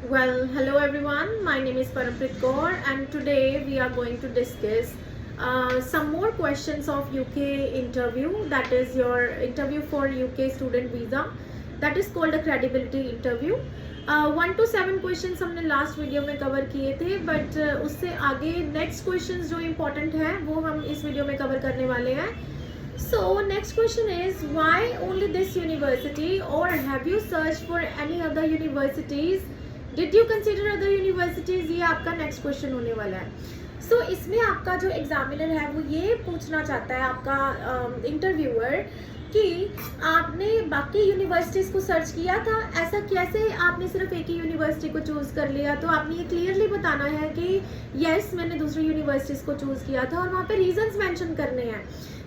Hello everyone. My name is Parampreet Kaur, and today we are going to discuss some more questions of UK interview. That is your interview for UK student visa. That is called a credibility interview. 1 to 7 questions हमने last video में cover किए थे, but उससे आगे next questions जो important हैं वो हम इस वीडियो में कवर करने वाले हैं. So next question is, why only this university, or have you searched for any other universities? Did you consider other universities? ये आपका नेक्स्ट क्वेश्चन होने वाला है. So इसमें आपका जो एग्जामिनर है वो ये पूछना चाहता है, आपका इंटरव्यूअर, कि आपने बाकी यूनिवर्सिटीज़ को सर्च किया था. ऐसा कैसे आपने सिर्फ एक ही यूनिवर्सिटी को चूज़ कर लिया? तो आपने ये क्लियरली बताना है कि यस, मैंने दूसरी यूनिवर्सिटीज़ को चूज़ किया था, और वहाँ पे रीजंस मेंशन करने हैं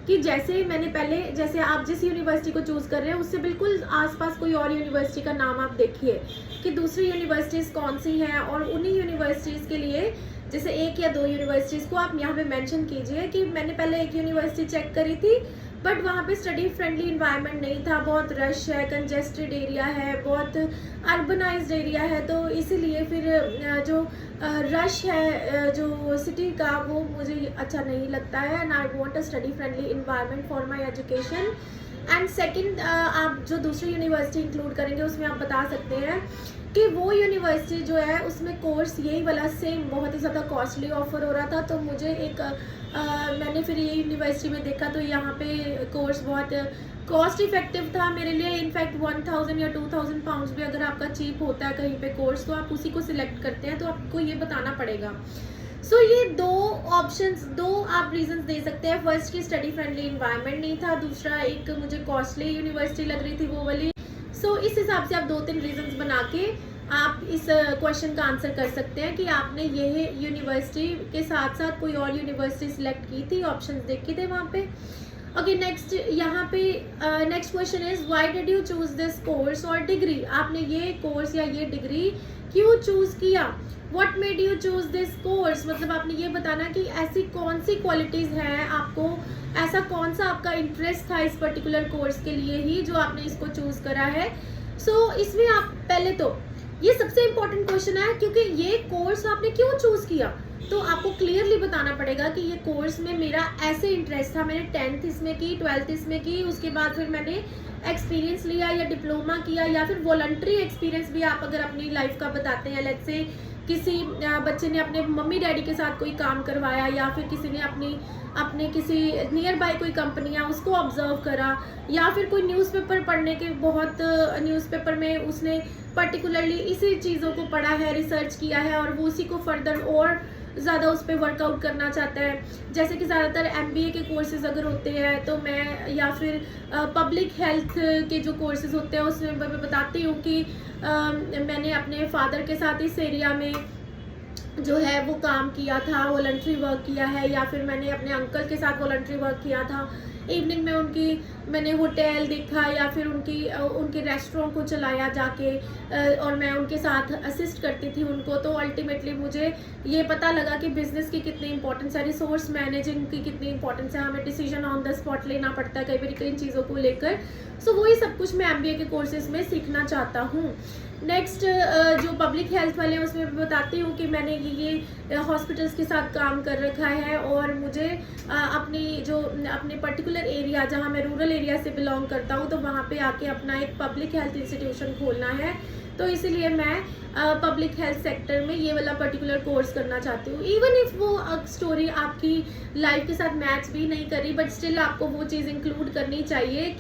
कि जैसे मैंने पहले, जैसे आप जिस यूनिवर्सिटी को चूज़ कर रहे हैं उससे बिल्कुल आसपास कोई और यूनिवर्सिटी का नाम आप देखिए कि दूसरी यूनिवर्सिटीज़ कौन सी हैं, और उन्हीं यूनिवर्सिटीज़ के लिए जैसे 1 या 2 यूनिवर्सिटीज़ को आप यहाँ पे मेंशन कीजिए कि मैंने पहले एक यूनिवर्सिटी चेक करी थी, बट वहाँ पे स्टडी फ्रेंडली इन्वायरमेंट नहीं था, बहुत रश है, कंजेस्टेड एरिया है, बहुत अर्बनाइज्ड एरिया है, तो इसीलिए फिर जो रश है जो सिटी का वो मुझे अच्छा नहीं लगता है, and I want a study friendly environment for my education. And second, आप जो दूसरी यूनिवर्सिटी इंक्लूड करेंगे उसमें आप बता सकते हैं कि वो यूनिवर्सिटी जो है उसमें कोर्स यही वाला सेम बहुत ही ज़्यादा कॉस्टली ऑफर हो रहा था, तो मुझे एक मैंने फिर ये यूनिवर्सिटी में देखा तो यहाँ पे कोर्स बहुत कॉस्ट इफेक्टिव था मेरे लिए. इनफैक्ट 1000 या 2000 पाउंड्स भी अगर आपका चीप होता है कहीं पे कोर्स, तो आप उसी को सिलेक्ट करते हैं, तो आपको ये बताना पड़ेगा. सो ये 2 ऑप्शंस, 2 आप रीजंस दे सकते हैं. फर्स्ट की स्टडी फ्रेंडली इन्वायरमेंट नहीं था, दूसरा एक मुझे कॉस्टली यूनिवर्सिटी लग रही थी वो वाली. सो इस हिसाब से आप 2-3 रीजंस बना के आप इस क्वेश्चन का आंसर कर सकते हैं कि आपने ये यूनिवर्सिटी के साथ साथ कोई और यूनिवर्सिटी सिलेक्ट की थी, ऑप्शंस देखे थे वहाँ पे. ओके, नेक्स्ट यहाँ पे next question is, why did you choose this course और डिग्री? आपने ये कोर्स या ये डिग्री क्यों चूज किया? What made you choose this course? मतलब आपने ये बताना कि ऐसी कौन सी क्वालिटीज हैं आपको, ऐसा कौन सा आपका इंटरेस्ट था इस पर्टिकुलर कोर्स के लिए ही जो आपने इसको चूज करा है. सो इसमें आप पहले तो ये सबसे इम्पोर्टेंट क्वेश्चन है, क्योंकि ये कोर्स आपने क्यों चूज किया, तो आपको क्लियरली बताना पड़ेगा कि ये कोर्स में मेरा ऐसे इंटरेस्ट था, मैंने 10th इसमें की, 12th इसमें की, उसके बाद फिर मैंने एक्सपीरियंस लिया या डिप्लोमा किया, या फिर वॉलंटरी एक्सपीरियंस भी आप अगर अपनी लाइफ का बताते हैं. लेट्स से किसी बच्चे ने अपने मम्मी डैडी के साथ कोई काम करवाया, या फिर किसी ने अपने किसी नियर बाय कोई कंपनियां उसको ऑब्जर्व करा, या फिर कोई न्यूज़पेपर पढ़ने के, बहुत न्यूज़पेपर में उसने पर्टिकुलरली इसी चीज़ों को पढ़ा है, रिसर्च किया है, और वो उसी को फर्दर और ज़्यादा उस पर वर्कआउट करना चाहता है. जैसे कि ज़्यादातर MBA के कोर्सेज़ अगर होते हैं तो मैं, या फिर पब्लिक हेल्थ के जो कोर्सेज़ होते हैं उसमें मैं बताती हूँ कि मैंने अपने फादर के साथ इस एरिया में जो है वो काम किया था, वॉलंटरी वर्क किया है, या फिर मैंने अपने अंकल के साथ वॉलंटरी वर्क किया था. इवनिंग में मैंने होटल देखा, या फिर उनके रेस्टोरेंट को चलाया जाके, और मैं उनके साथ असिस्ट करती थी उनको. तो अल्टीमेटली मुझे ये पता लगा कि बिजनेस की कितनी इंपॉर्टेंस है, रिसोर्स मैनेजिंग की कितनी इंपॉर्टेंस है, हमें डिसीजन ऑन द स्पॉट लेना पड़ता है कई बार कई चीज़ों को लेकर. सो वही सब कुछ मैं MBA के कोर्सेज में सीखना चाहता हूँ. नेक्स्ट जो पब्लिक हेल्थ वाले हैं उसमें बताती हूँ कि मैंने ये हॉस्पिटल्स के साथ काम कर रखा है, और मुझे अपने पर्टिकुलर एरिया जहाँ मैं रूरल एरिया से बिलोंग करता हूँ, तो वहाँ पे आके अपना एक पब्लिक हेल्थ इंस्टीट्यूशन खोलना है. तो इसीलिए मैं पब्लिक हेल्थ सेक्टर में ये वाला पर्टिकुलर कोर्स करना चाहती हूँ. इवन इफ वो स्टोरी आपकी लाइफ के साथ मैच भी नहीं करी, बट स्टिल आपको वो चीज़ इंक्लूड करनी चाहिए.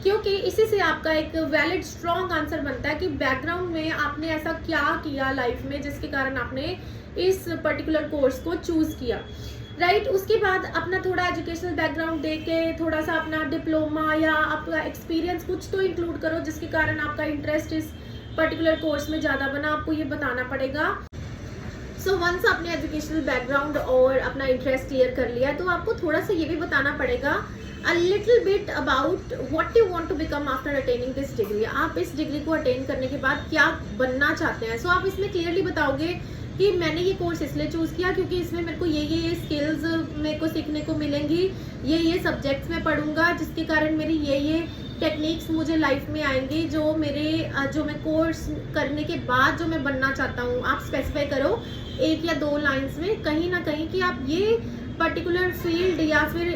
क्योंकि इसी से आपका एक वैलिड स्ट्रॉन्ग आंसर बनता है कि बैकग्राउंड में आपने ऐसा क्या किया लाइफ में जिसके कारण आपने इस पर्टिकुलर कोर्स को चूज किया. राइट. उसके बाद अपना थोड़ा एजुकेशनल बैकग्राउंड दे के थोड़ा सा अपना डिप्लोमा या आपका एक्सपीरियंस कुछ तो इंक्लूड करो जिसके कारण आपका इंटरेस्ट इस पर्टिकुलर कोर्स में ज़्यादा बना. आपको ये बताना पड़ेगा. सो वंस आपने एजुकेशनल बैकग्राउंड और अपना इंटरेस्ट क्लियर कर लिया, तो आपको थोड़ा सा ये भी बताना पड़ेगा a little bit about what you want to become after attaining this degree. आप इस डिग्री को अटेन करने के बाद क्या बनना चाहते हैं. सो आप इसमें क्लियरली बताओगे कि मैंने ये कोर्स इसलिए चूज़ किया क्योंकि इसमें मेरे को ये स्किल्स मेरे को सीखने को मिलेंगी, ये सब्जेक्ट्स मैं पढ़ूंगा जिसके कारण मेरी ये टेक्निक्स मुझे लाइफ में आएंगी जो मेरे जो मैं कोर्स करने के बाद जो मैं बनना चाहता हूँ। आप स्पेसिफाई करो 1 या 2 लाइंस में कहीं ना कहीं कि आप ये पर्टिकुलर फील्ड या फिर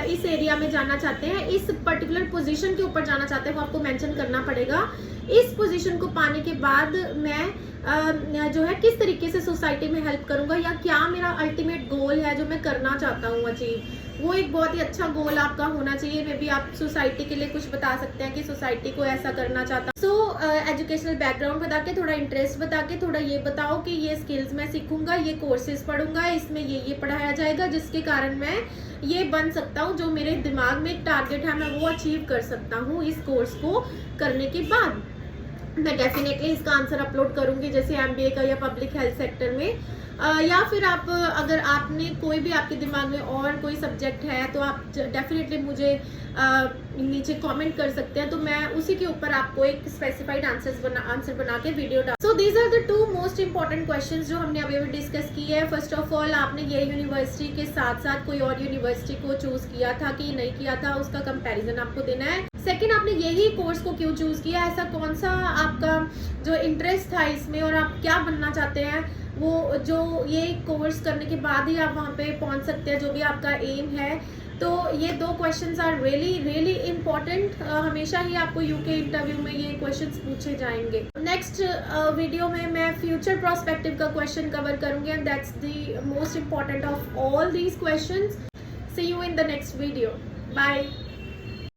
इस एरिया में जाना चाहते हैं, इस पर्टिकुलर पोजीशन के ऊपर जाना चाहते हैं, वो आपको मेंशन करना पड़ेगा। इस पोजीशन को पाने के बाद मैं जो है किस तरीके से सोसाइटी में हेल्प करूंगा, या क्या मेरा अल्टीमेट गोल है जो मैं करना चाहता हूँ अचीव, वो एक बहुत ही अच्छा गोल आपका होना चाहिए। मे बी आप सोसाइटी के लिए कुछ बता सकते हैं कि सोसाइटी को ऐसा करना चाहता हूँ। एजुकेशनल बैकग्राउंड बता के, थोड़ा इंटरेस्ट बता के, थोड़ा ये बताओ कि ये स्किल्स मैं सीखूंगा, ये कोर्सेज पढ़ूंगा, इसमें ये पढ़ाया जाएगा जिसके कारण मैं ये बन सकता हूँ, जो मेरे दिमाग में एक टारगेट है मैं वो अचीव कर सकता हूँ इस कोर्स को करने के बाद। मैं डेफिनेटली इसका आंसर अपलोड करूंगी, जैसे एमबीए का या पब्लिक हेल्थ सेक्टर में। या फिर आप अगर आपने कोई भी आपके दिमाग में और कोई सब्जेक्ट है तो आप डेफिनेटली मुझे नीचे कमेंट कर सकते हैं, तो मैं उसी के ऊपर आपको एक स्पेसिफाइड आंसर बना के वीडियो डाल। So these are the 2 most important questions जो हमने अभी डिस्कस किए हैं। फर्स्ट ऑफ ऑल, आपने ये यूनिवर्सिटी के साथ साथ कोई और यूनिवर्सिटी को चूज किया था कि नहीं किया था, उसका कंपैरिजन आपको देना है। सेकेंड, आपने यही कोर्स को क्यों चूज किया, ऐसा कौन सा आपका जो इंटरेस्ट था इसमें और आप क्या बनना चाहते हैं, वो जो ये कोर्स करने के बाद ही आप वहाँ पे पहुँच सकते हैं, जो भी आपका एम है। तो ये 2 क्वेश्चंस आर रियली इम्पॉर्टेंट। हमेशा ही आपको यूके इंटरव्यू में ये क्वेश्चंस पूछे जाएंगे। नेक्स्ट वीडियो में मैं फ्यूचर प्रोस्पेक्टिव का क्वेश्चन कवर करूंगी, and that's the most important of all these questions. See you in the next video. Bye.